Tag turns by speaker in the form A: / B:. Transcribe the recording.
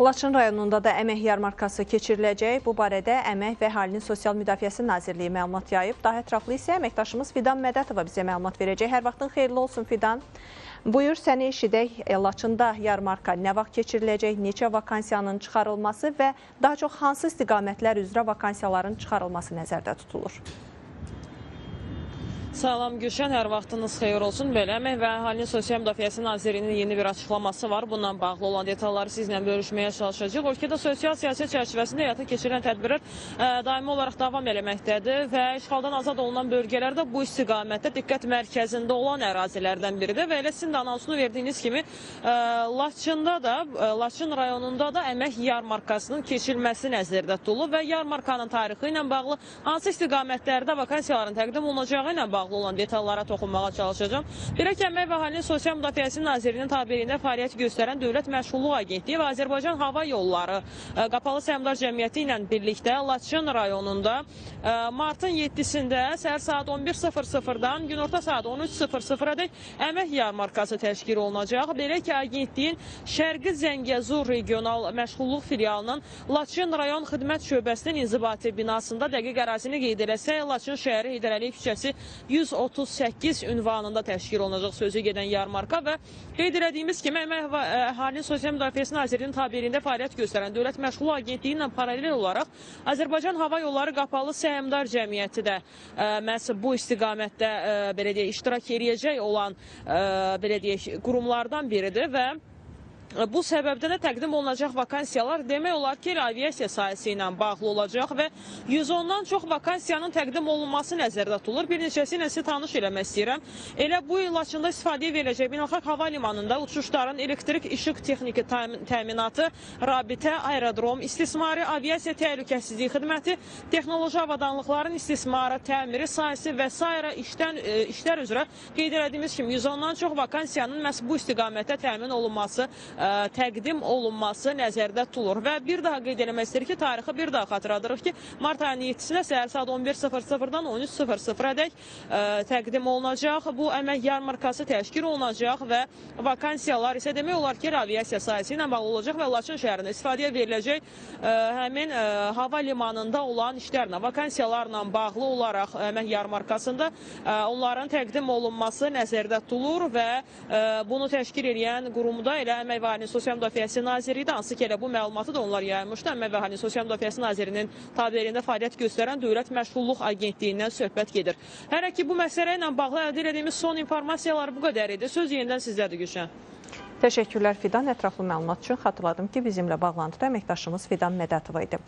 A: Laçın rayonunda da əmək yarmarkası keçiriləcək. Bu barədə Əmək və Əhalinin Sosial Müdafiəsi Nazirliyi məlumat yayıb. Daha ətraflı isə əməkdaşımız Fidan Mədətova bizə məlumat verəcək. Hər vaxtın xeyirli olsun Fidan. Buyur, səni eşidək. Laçında yarmarka nə vaxt keçiriləcək, neçə vakansiyanın çıxarılması və daha çox hansı istiqamətlər üzrə vakansiyaların çıxarılması nəzərdə tutulur?
B: Salam Gülşən, hər vaxtınız xeyir olsun. Belə, Əmək və Əhalinin Sosial Müdafiəsi Nazirliyinin yeni bir açıqlaması var. Bununla bağlı olan detalları sizlə bölüşməyə çalışacağıq. Ölkədə sosial siyasət çərçivəsində həyata keçirilən tədbirlər daimi olaraq davam eləməkdədir və işğaldan azad olunan bölgələrdə bu istiqamətdə diqqət mərkəzində olan ərazilərdən biridir. Və elə sizin də anonsunu verdiyiniz kimi Laçın rayonunda da əmək yarmarkasının keçirilməsi nəzərdə tutulur və yarmarkanın tarixi ilə bağlı hansı istiqamətlərdə vakansiyaların təqdim olunacağı ilə bağlı olan detallara toxunmağa çalışacağım. Birək Əmək və Əhalinin Sosial Müdafiəsi Nazirliyinin tabeliyində fəaliyyət göstərən Dövlət Məşğulluq Agentliyi və Azərbaycan Hava Yolları Qapalı Səhmdar Cəmiyyəti ilə birlikdə Laçın rayonunda martın 7-sində səhər saat 11:00-dan günorta saat 13:00-dək əmək yarmarkası təşkil olunacaq. Belə ki, agentliyin Şərqi Zəngəzur regional məşğulluq filialının Laçın rayon xidmət şöbəsinin inzibati binasında dəqiq ərazini qeyd eləsək, Laçın şəhəri Heydər Əliyev küçəsi 138 ünvanında təşkil olunacaq sözü gedən yarmarka və qeyd elədiyimiz kimi Əmək və Əhalinin Sosial Müdafiəsi Nazirliyinin tabeliyində fəaliyyət göstərən Dövlət Məşğulluq Agentliyi ilə paralel olaraq Azərbaycan Hava Yolları Qapalı Səhmdar Cəmiyyəti də məhz bu istiqamətdə belə deyək, iştirak eləyəcək olan belə deyək, qurumlardan biridir və bu səbəbdən də təqdim olunacaq vakansiyalar demək olar ki, aviasiya sahəsi ilə bağlı olacaq və 110-dan çox vakansiyanın təqdim olunması nəzərdə tutulur. Bir neçəsi ilə sizi tanış eləmək istəyirəm. Elə bu il Laçında istifadəyə veriləcək beynəlxalq hava limanında uçuşların elektrik işıq texniki təminatı, rabitə, aerodrom, istismarı, aviasiya təhlükəsizliyi xidməti, texnoloji avadanlıqların istismarı, təmiri sahəsi və s. işlər üzrə qeyd elədiyimiz kimi 110-dan çox vakansiyanın məhz bu istiqamətdə təmin olunması, təqdim olunması nəzərdə tutulur. Və bir daha qeyd eləmək istəyir ki, tarixi bir daha xatırladırıq ki, mart ayının 7-sinə səhər saat 11:00-dan 13:00-dək təqdim olunacaq. Bu əmək yarmarkası təşkil olunacaq və vakansiyalar isə demək olar ki, aviasiya sahəsi ilə bağlı olacaq və Laçın şəhərində istifadəyə veriləcək həmin hava limanında olan işlərlə, vakansiyalarla bağlı olaraq əmək yarmarkasında onların təqdim olunması nəzərdə tutulur və bunu təşkil edən qurumda elə Əmək və Əhalinin Sosial Müdafiəsi Nazirliyidir. Hansı ki, elə bu məlumatı da onlar yaymışdı. Əmək və Əhalinin Sosial Müdafiəsi Nazirliyinin tabeliyində fəaliyyət göstərən Dövlət Məşğulluq Agentliyindən söhbət gedir. Hələ ki, bu məsələ ilə bağlı əldə edildiyimiz son informasiyalar bu qədər idi. Söz yenidən sizdədir Gülşən.
A: Təşəkkürlər Fidan. Ətraflı məlumat üçün xatırladım ki, bizimlə bağlantıda əməkdaşımız Fidan Mədətova idi.